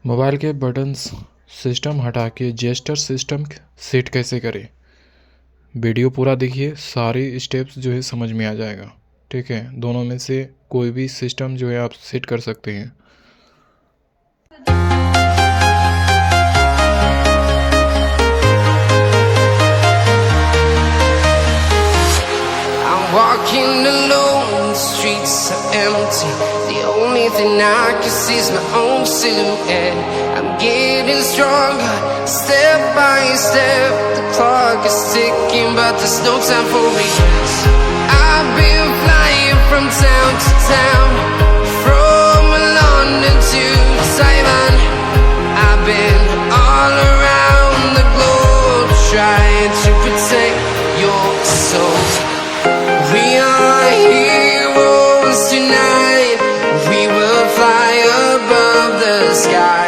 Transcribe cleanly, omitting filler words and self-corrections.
Mobile के buttons system हटा के जेस्चर सिस्टम सेट कैसे करें। वीडियो पूरा देखिए, सारे स्टेप्स जो है समझ में आ जाएगा। ठीक है, दोनों में से कोई भी सिस्टम जो है आप सेट कर सकते हैं। Walking alone, the streets are empty. The only thing I can see is my own silhouette. I'm getting stronger, step by step. The clock is ticking, but there's no time for regrets. I've been flying from town to town, from London to Taiwan. I've been all around the globe, trying to protect your soul. We are heroes tonight. We will fly above the sky.